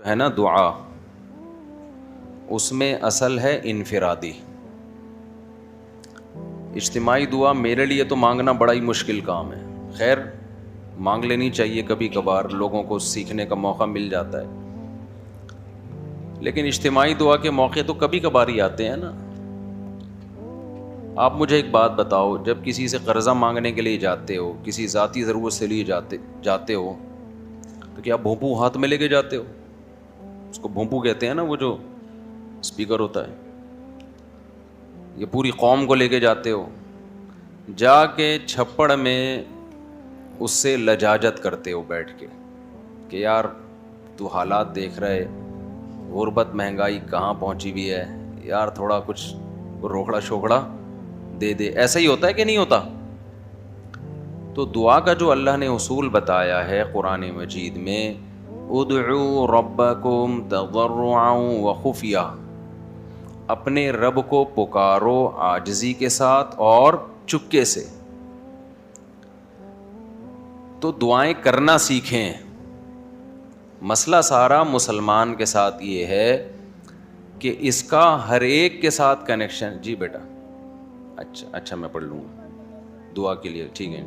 جو ہے نا دعا، اس میں اصل ہے انفرادی. اجتماعی دعا میرے لیے تو مانگنا بڑا ہی مشکل کام ہے. خیر مانگ لینی چاہیے کبھی کبھار، لوگوں کو سیکھنے کا موقع مل جاتا ہے. لیکن اجتماعی دعا کے موقع تو کبھی کبھار ہی آتے ہیں نا. آپ مجھے ایک بات بتاؤ، جب کسی سے قرضہ مانگنے کے لیے جاتے ہو، کسی ذاتی ضرورت سے لیے جاتے ہو، تو کیا بھونپو ہاتھ میں لے کے جاتے ہو؟ اس کو بھونپو کہتے ہیں نا، وہ جو اسپیکر ہوتا ہے. یہ پوری قوم کو لے کے جاتے ہو، جا کے چھپڑ میں اس سے لجاجت کرتے ہو بیٹھ کے کہ یار تو حالات دیکھ رہے، غربت مہنگائی کہاں پہنچی ہوئی ہے یار، تھوڑا کچھ روکڑا شوکڑا دے دے. ایسا ہی ہوتا ہے کہ نہیں ہوتا؟ تو دعا کا جو اللہ نے اصول بتایا ہے قرآن مجید میں، ادعوا ربکم تضرعا وخفیہ، اپنے رب کو پکارو عاجزی کے ساتھ اور چپکے سے. تو دعائیں کرنا سیکھیں. مسئلہ سارا مسلمان کے ساتھ یہ ہے کہ اس کا ہر ایک کے ساتھ کنیکشن. جی بیٹا، اچھا میں پڑھ لوں گا دعا کے لیے، ٹھیک ہے.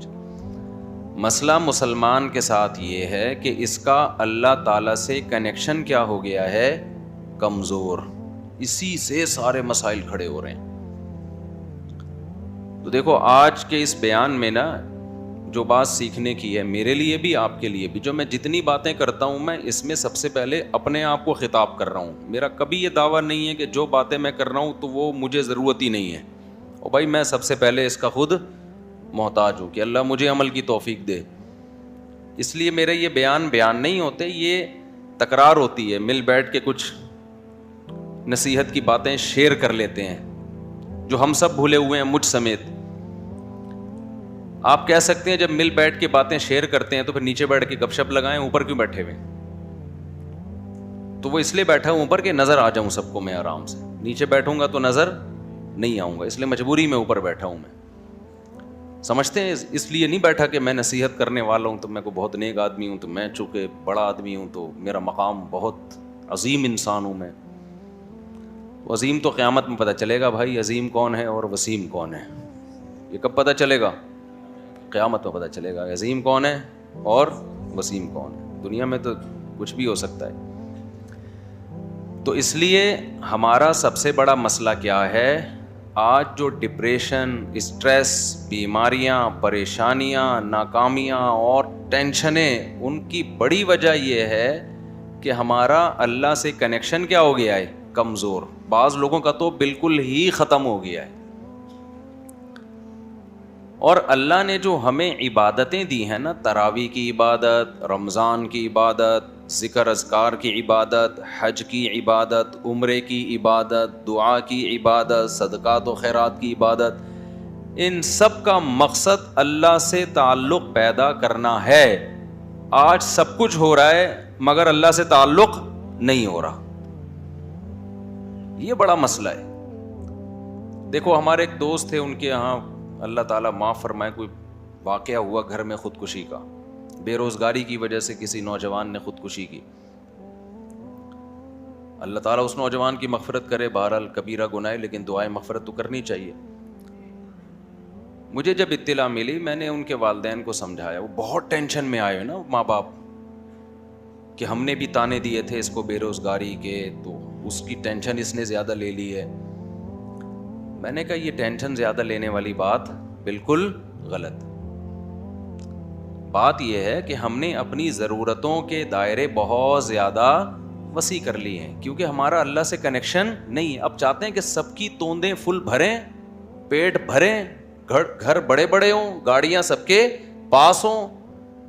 مسئلہ مسلمان کے ساتھ یہ ہے کہ اس کا اللہ تعالیٰ سے کنیکشن کیا ہو گیا ہے؟ کمزور. اسی سے سارے مسائل کھڑے ہو رہے ہیں. تو دیکھو آج کے اس بیان میں نا جو بات سیکھنے کی ہے میرے لیے بھی آپ کے لیے بھی، جو میں جتنی باتیں کرتا ہوں میں اس میں سب سے پہلے اپنے آپ کو خطاب کر رہا ہوں. میرا کبھی یہ دعویٰ نہیں ہے کہ جو باتیں میں کر رہا ہوں تو وہ مجھے ضرورت ہی نہیں ہے. اور بھائی میں سب سے پہلے اس کا خود محتاج ہوں کہ اللہ مجھے عمل کی توفیق دے. اس لیے میرے یہ بیان نہیں ہوتے، یہ تکرار ہوتی ہے. مل بیٹھ کے کچھ نصیحت کی باتیں شیئر کر لیتے ہیں جو ہم سب بھولے ہوئے ہیں مجھ سمیت. آپ کہہ سکتے ہیں جب مل بیٹھ کے باتیں شیئر کرتے ہیں تو پھر نیچے بیٹھ کے گپ شپ لگائیں، اوپر کیوں بیٹھے ہوئے؟ تو وہ اس لیے بیٹھا ہوں اوپر کہ نظر آ جاؤں سب کو میں آرام سے. نیچے بیٹھوں گا تو نظر نہیں آؤں گا، اس لیے مجبوری میں اوپر بیٹھا ہوں. میں سمجھتے ہیں اس لیے نہیں بیٹھا کہ میں نصیحت کرنے والا ہوں تو میں کو بہت نیک آدمی ہوں، تو میں چونکہ بڑا آدمی ہوں تو میرا مقام بہت عظیم انسان ہوں. میں عظیم تو قیامت میں پتہ چلے گا بھائی، عظیم کون ہے اور وسیم کون ہے. یہ کب پتہ چلے گا؟ قیامت میں پتہ چلے گا عظیم کون ہے اور وسیم کون ہے. دنیا میں تو کچھ بھی ہو سکتا ہے. تو اس لیے ہمارا سب سے بڑا مسئلہ کیا ہے آج؟ جو ڈپریشن، اسٹریس، بیماریاں، پریشانیاں، ناکامیاں اور ٹینشنیں، ان کی بڑی وجہ یہ ہے کہ ہمارا اللہ سے کنیکشن کیا ہو گیا ہے؟ کمزور. بعض لوگوں کا تو بالکل ہی ختم ہو گیا ہے. اور اللہ نے جو ہمیں عبادتیں دی ہیں نا، تراویح کی عبادت، رمضان کی عبادت، ذکر اذکار کی عبادت، حج کی عبادت، عمرے کی عبادت، دعا کی عبادت، صدقات و خیرات کی عبادت، ان سب کا مقصد اللہ سے تعلق پیدا کرنا ہے. آج سب کچھ ہو رہا ہے مگر اللہ سے تعلق نہیں ہو رہا. یہ بڑا مسئلہ ہے. دیکھو ہمارے ایک دوست تھے، ان کے یہاں اللہ تعالیٰ معاف فرمائے کوئی واقعہ ہوا گھر میں خودکشی کا. بے روزگاری کی وجہ سے کسی نوجوان نے خودکشی کی. اللہ تعالیٰ اس نوجوان کی مغفرت کرے. بہرحال کبیرہ گناہ ہے لیکن دعائیں مغفرت تو کرنی چاہیے. مجھے جب اطلاع ملی میں نے ان کے والدین کو سمجھایا. وہ بہت ٹینشن میں آئے نا ماں باپ کہ ہم نے بھی تانے دیے تھے اس کو بے روزگاری کے، تو اس کی ٹینشن اس نے زیادہ لے لی ہے. میں نے کہا یہ ٹینشن زیادہ لینے والی بات بالکل غلط. بات یہ ہے کہ ہم نے اپنی ضرورتوں کے دائرے بہت زیادہ وسیع کر لی ہیں کیونکہ ہمارا اللہ سے کنیکشن نہیں ہے. اب چاہتے ہیں کہ سب کی توندیں فل بھریں، پیٹ بھریں، گھر بڑے بڑے ہوں، گاڑیاں سب کے پاس ہوں،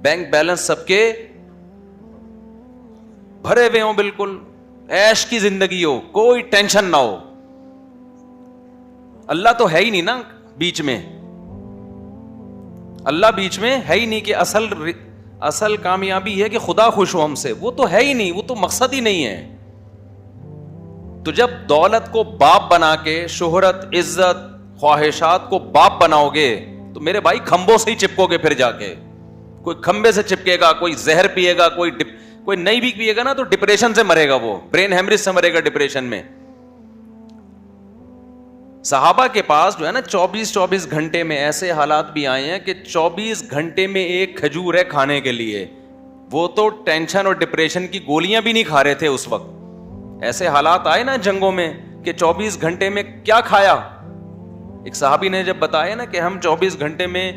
بینک بیلنس سب کے بھرے ہوئے ہوں، بالکل عیش کی زندگی ہو، کوئی ٹینشن نہ ہو. اللہ تو ہے ہی نہیں نا بیچ میں. اللہ بیچ میں ہے ہی نہیں کہ اصل کامیابی ہے کہ خدا خوش ہو ہم سے. وہ تو ہے ہی نہیں، وہ تو مقصد ہی نہیں ہے. تو جب دولت کو باپ بنا کے، شہرت، عزت، خواہشات کو باپ بناؤ گے تو میرے بھائی کھمبوں سے ہی چپکو گے. پھر جا کے کوئی کھمبے سے چپکے گا، کوئی زہر پیے گا، کوئی نہیں بھی پیے گا نا تو ڈپریشن سے مرے گا, وہ برین ہیمریج سے مرے گا ڈپریشن میں. صحابہ کے پاس جو ہے نا 24 گھنٹے میں ایسے حالات بھی آئے ہیں کہ 24 گھنٹے میں ایک کھجور ہے کھانے کے لیے. وہ تو ٹینشن اور ڈپریشن کی گولیاں بھی نہیں کھا رہے تھے اس وقت. ایسے حالات آئے نا جنگوں میں کہ 24 گھنٹے میں کیا کھایا. ایک صحابی نے جب بتایا نا کہ ہم 24 گھنٹے میں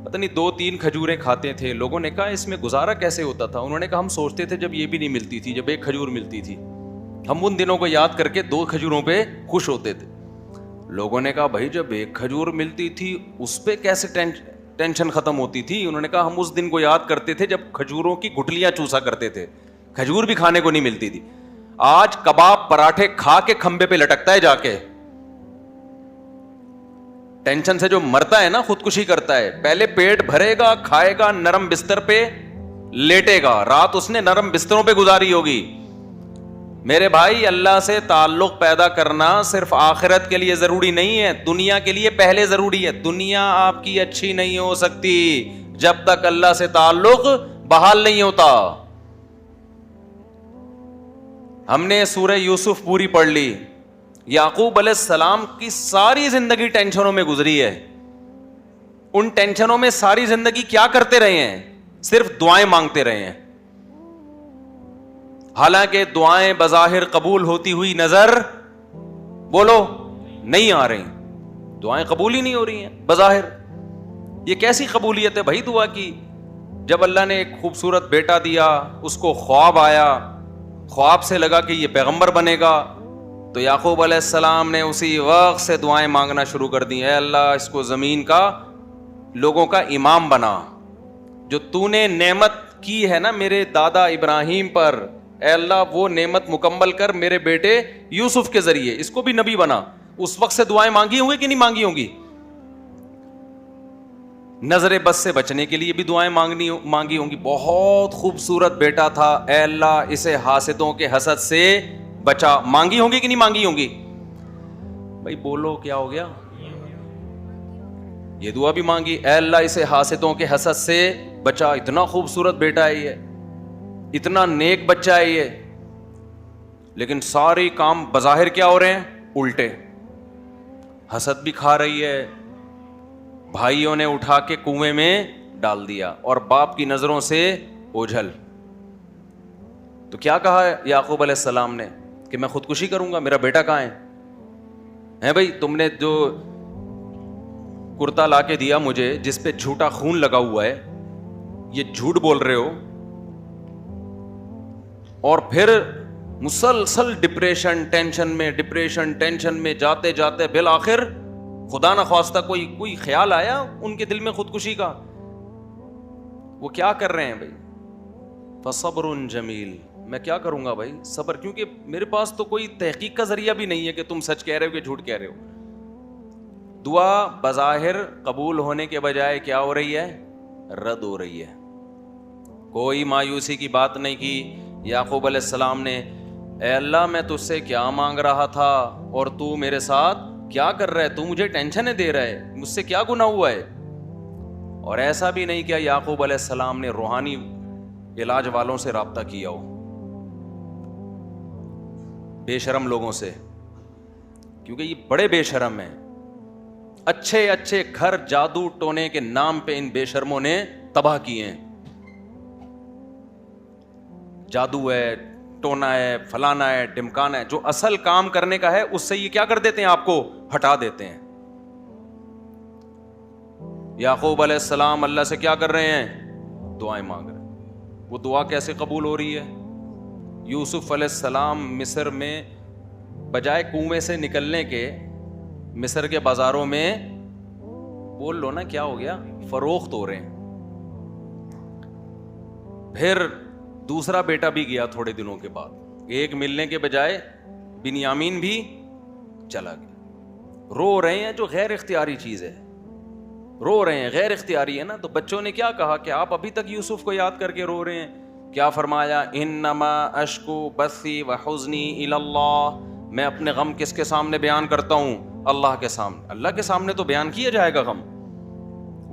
پتہ نہیں 2-3 کھجوریں کھاتے تھے. لوگوں نے کہا اس میں گزارا کیسے ہوتا تھا؟ انہوں نے کہا ہم سوچتے تھے جب یہ بھی نہیں ملتی تھی, جب ایک کھجور ملتی تھی, ہم ان دنوں کو یاد کر کے 2 کھجوروں پہ خوش ہوتے تھے. لوگوں نے کہا بھائی جب ایک کھجور ملتی تھی اس پہ کیسے ٹینشن ختم ہوتی تھی؟ انہوں نے کہا ہم اس دن کو یاد کرتے تھے جب کھجوروں کی گٹلیاں چوسا کرتے تھے, کھجور بھی کھانے کو نہیں ملتی تھی. آج کباب پراٹھے کھا کے کھمبے پہ لٹکتا ہے جا کے. ٹینشن سے جو مرتا ہے نا خودکشی کرتا ہے. پہلے پیٹ بھرے گا, کھائے گا, نرم بستر پہ لیٹے گا, رات اس نے نرم بستروں پہ گزاری ہوگی. میرے بھائی اللہ سے تعلق پیدا کرنا صرف آخرت کے لیے ضروری نہیں ہے, دنیا کے لیے پہلے ضروری ہے. دنیا آپ کی اچھی نہیں ہو سکتی جب تک اللہ سے تعلق بحال نہیں ہوتا. ہم نے سورہ یوسف پوری پڑھ لی. یعقوب علیہ السلام کی ساری زندگی ٹینشنوں میں گزری ہے. ان ٹینشنوں میں ساری زندگی کیا کرتے رہے ہیں؟ صرف دعائیں مانگتے رہے ہیں. حالانکہ دعائیں بظاہر قبول ہوتی ہوئی نظر بولو نہیں آ رہی. دعائیں قبول ہی نہیں ہو رہی ہیں بظاہر. یہ کیسی قبولیت ہے بھائی دعا کی؟ جب اللہ نے ایک خوبصورت بیٹا دیا, اس کو خواب آیا, خواب سے لگا کہ یہ پیغمبر بنے گا, تو یعقوب علیہ السلام نے اسی وقت سے دعائیں مانگنا شروع کر دی. اے اللہ اس کو زمین کا لوگوں کا امام بنا. جو تو نے نعمت کی ہے نا میرے دادا ابراہیم پر, اے اللہ وہ نعمت مکمل کر میرے بیٹے یوسف کے ذریعے, اس کو بھی نبی بنا. اس وقت سے دعائیں مانگی ہوں گی کہ نہیں مانگی ہوں گی؟ نظر بد سے بچنے کے لیے بھی دعائیں مانگی ہوں گی. بہت خوبصورت بیٹا تھا, اے اللہ اسے حاسدوں کے حسد سے بچا. مانگی ہوں گی کہ نہیں مانگی ہوں گی؟ بھائی بولو کیا ہو گیا؟ یہ دعا بھی مانگی, اے اللہ اسے حاسدوں کے حسد سے بچا. اتنا خوبصورت بیٹا ہے یہ, اتنا نیک بچہ ہے یہ, لیکن سارے کام بظاہر کیا ہو رہے ہیں؟ الٹے. حسد بھی کھا رہی ہے, بھائیوں نے اٹھا کے کنویں میں ڈال دیا, اور باپ کی نظروں سے اوجھل. تو کیا کہا یعقوب علیہ السلام نے کہ میں خودکشی کروں گا؟ میرا بیٹا کہاں ہے بھائی؟ تم نے جو کرتا لا کے دیا مجھے جس پہ جھوٹا خون لگا ہوا ہے, یہ جھوٹ بول رہے ہو, اور پھر مسلسل ڈپریشن ٹینشن میں جاتے جاتے بالآخر خدا نخواستہ کوئی خیال آیا ان کے دل میں خودکشی کا. وہ کیا کر رہے ہیں بھائی؟ فصبر جمیل. میں کیا کروں گا بھائی؟ صبر, کیونکہ میرے پاس تو کوئی تحقیق کا ذریعہ بھی نہیں ہے کہ تم سچ کہہ رہے ہو کہ جھوٹ کہہ رہے ہو. دعا بظاہر قبول ہونے کے بجائے کیا ہو رہی ہے؟ رد ہو رہی ہے. کوئی مایوسی کی بات نہیں کی. یعقوب علیہ السلام نے, اے اللہ میں تجھ سے کیا مانگ رہا تھا اور تو میرے ساتھ کیا کر رہا ہے؟ تو مجھے ٹینشنیں دے رہا ہے, مجھ سے کیا گناہ ہوا ہے؟ اور ایسا بھی نہیں کیا یعقوب علیہ السلام نے روحانی علاج والوں سے رابطہ کیا ہو, بے شرم لوگوں سے, کیونکہ یہ بڑے بے شرم ہیں. اچھے اچھے گھر جادو ٹونے کے نام پہ ان بے شرموں نے تباہ کیے ہیں. جادو ہے, ٹونا ہے, فلانا ہے, ڈمکانا ہے, جو اصل کام کرنے کا ہے اس سے یہ کیا کر دیتے ہیں؟ آپ کو ہٹا دیتے ہیں. یعقوب علیہ السلام اللہ سے کیا کر رہے ہیں؟ دعائیں مانگ رہے ہیں. وہ دعا کیسے قبول ہو رہی ہے؟ یوسف علیہ السلام مصر میں بجائے کنویں سے نکلنے کے مصر کے بازاروں میں, بول لو نا کیا ہو گیا, فروخت ہو رہے ہیں. پھر دوسرا بیٹا بھی گیا تھوڑے دنوں کے بعد, ایک ملنے کے بجائے بنیامین بھی چلا گیا. رو رہے ہیں, جو غیر اختیاری چیز ہے, رو رہے ہیں, غیر اختیاری ہے نا. تو بچوں نے کیا کہا کہ آپ ابھی تک یوسف کو یاد کر کے رو رہے ہیں؟ کیا فرمایا؟ انما اشکو بثی وحزنی الی اللہ. میں اپنے غم کس کے سامنے بیان کرتا ہوں؟ اللہ کے سامنے. اللہ کے سامنے تو بیان کیا جائے گا غم.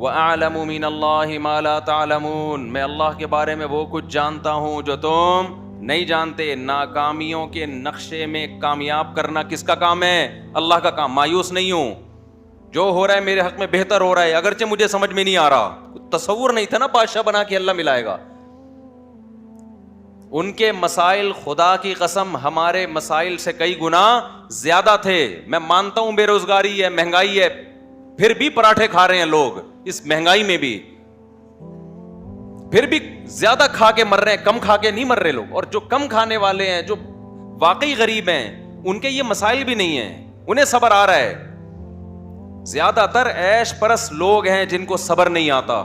وَأَعْلَمُ مِنَ اللَّهِ مَا لَا تَعْلَمُونَ، میں اللہ کے بارے میں وہ کچھ جانتا ہوں جو تم نہیں جانتے۔ ناکامیوں کے نقشے میں کامیاب کرنا کس کا کام ہے؟ اللہ کا کام۔ مایوس نہیں ہوں، جو ہو رہا ہے میرے حق میں بہتر ہو رہا ہے، اگرچہ مجھے سمجھ میں نہیں آ رہا۔ تصور نہیں تھا نا بادشاہ بنا کے اللہ ملائے گا۔ ان کے مسائل خدا کی قسم ہمارے مسائل سے کئی گنا زیادہ تھے۔ میں مانتا ہوں بے روزگاری ہے، مہنگائی ہے، پھر بھی پراٹھے کھا رہے ہیں لوگ اس مہنگائی میں بھی، پھر بھی زیادہ کھا کے مر رہے ہیں، کم کھا کے نہیں مر رہے لوگ۔ اور جو کم کھانے والے ہیں، جو واقعی غریب ہیں، ان کے یہ مسائل بھی نہیں ہیں، انہیں صبر آ رہا ہے۔ زیادہ تر عیش پرست لوگ ہیں جن کو صبر نہیں آتا۔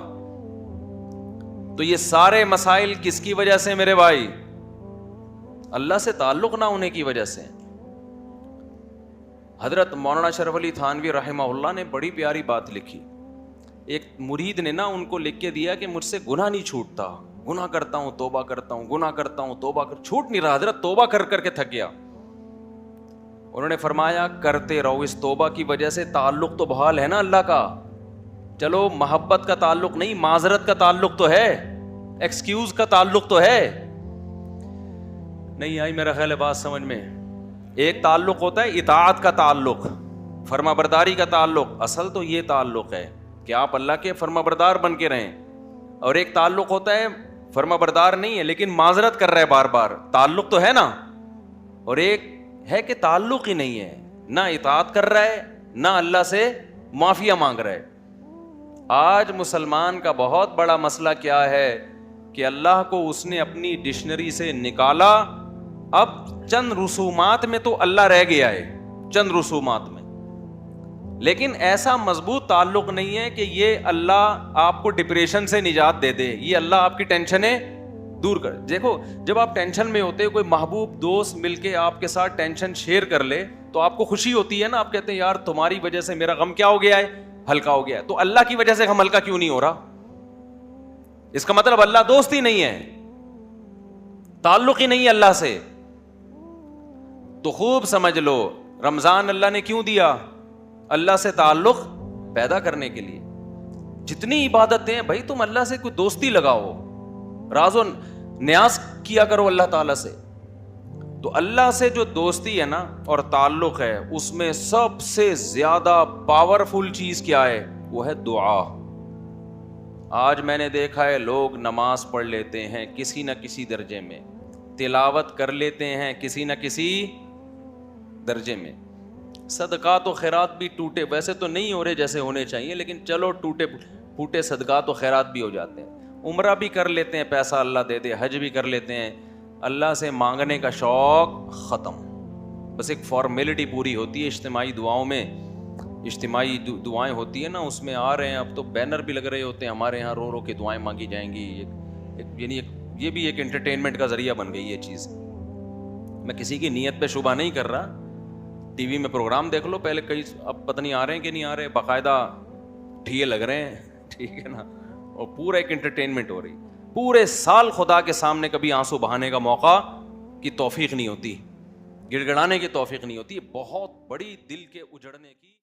تو یہ سارے مسائل کس کی وجہ سے میرے بھائی؟ اللہ سے تعلق نہ ہونے کی وجہ سے۔ حضرت مولانا شرف علی تھانوی رحمہ اللہ نے بڑی پیاری بات لکھی۔ ایک مرید نے نا ان کو لکھ کے دیا کہ مجھ سے گناہ نہیں چھوٹتا، گناہ کرتا ہوں توبہ کرتا ہوں، گناہ کرتا ہوں توبہ چھوٹ نہیں رہا حضرت، توبہ کر کر کے تھک گیا۔ انہوں نے فرمایا کرتے رہو، اس توبہ کی وجہ سے تعلق تو بحال ہے نا اللہ کا۔ چلو محبت کا تعلق نہیں، معذرت کا تعلق تو ہے، ایکسکیوز کا تعلق تو ہے۔ نہیں آئی میرا خیال ہے بات سمجھ میں؟ ایک تعلق ہوتا ہے اطاعت کا تعلق، فرما برداری کا تعلق، اصل تو یہ تعلق ہے کہ آپ اللہ کے فرما بردار بن کے رہیں۔ اور ایک تعلق ہوتا ہے فرما بردار نہیں ہے لیکن معذرت کر رہا ہے بار بار، تعلق تو ہے نا۔ اور ایک ہے کہ تعلق ہی نہیں ہے، نہ اطاعت کر رہا ہے نہ اللہ سے معافیا مانگ رہا ہے۔ آج مسلمان کا بہت بڑا مسئلہ کیا ہے کہ اللہ کو اس نے اپنی ڈکشنری سے نکالا، اب چند رسومات میں تو اللہ رہ گیا ہے، چند رسومات میں، لیکن ایسا مضبوط تعلق نہیں ہے کہ یہ اللہ آپ کو ڈپریشن سے نجات دے دے، یہ اللہ آپ کی ٹینشنیں دور کر۔ دیکھو جب آپ ٹینشن میں ہوتے، کوئی محبوب دوست مل کے آپ کے ساتھ ٹینشن شیئر کر لے تو آپ کو خوشی ہوتی ہے نا، آپ کہتے ہیں یار تمہاری وجہ سے میرا غم کیا ہو گیا ہے؟ ہلکا ہو گیا ہے۔ تو اللہ کی وجہ سے غم ہلکا کیوں نہیں ہو رہا؟ اس کا مطلب اللہ دوست ہی نہیں ہے، تعلق ہی نہیں ہے اللہ سے۔ تو خوب سمجھ لو رمضان اللہ نے کیوں دیا؟ اللہ سے تعلق پیدا کرنے کے لیے۔ جتنی عبادتیں بھائی تم اللہ سے کوئی دوستی لگاؤ، راز و نیاز کیا کرو اللہ تعالیٰ سے۔ تو اللہ سے جو دوستی ہے نا اور تعلق ہے، اس میں سب سے زیادہ پاورفل چیز کیا ہے؟ وہ ہے دعا۔ آج میں نے دیکھا ہے لوگ نماز پڑھ لیتے ہیں کسی نہ کسی درجے میں، تلاوت کر لیتے ہیں کسی نہ کسی درجے میں، صدقات و خیرات بھی ٹوٹے، ویسے تو نہیں ہو رہے جیسے ہونے چاہیے لیکن چلو ٹوٹے پھوٹے صدقات و خیرات بھی ہو جاتے ہیں، عمرہ بھی کر لیتے ہیں پیسہ اللہ دے دے، حج بھی کر لیتے ہیں، اللہ سے مانگنے کا شوق ختم، بس ایک فارمیلٹی پوری ہوتی ہے۔ اجتماعی دعاؤں میں، اجتماعی دعائیں ہوتی ہیں نا، اس میں آ رہے ہیں، اب تو بینر بھی لگ رہے ہوتے ہیں ہمارے یہاں، رو رو کے دعائیں مانگی جائیں گی، یعنی یہ بھی ایک انٹرٹینمنٹ کا ذریعہ بن گئی یہ چیز۔ میں کسی کی نیت پہ شبہ نہیں کر رہا، ٹی وی میں پروگرام دیکھ لو پہلے، کئی اب پتہ نہیں آ رہے ہیں کہ نہیں آ رہے، باقاعدہ ٹھیے لگ رہے ہیں، ٹھیک ہے نا، اور پورا ایک انٹرٹینمنٹ ہو رہی۔ پورے سال خدا کے سامنے کبھی آنسو بہانے کا موقع کی توفیق نہیں ہوتی، گڑ گڑانے کی توفیق نہیں ہوتی، بہت بڑی دل کے اجڑنے کی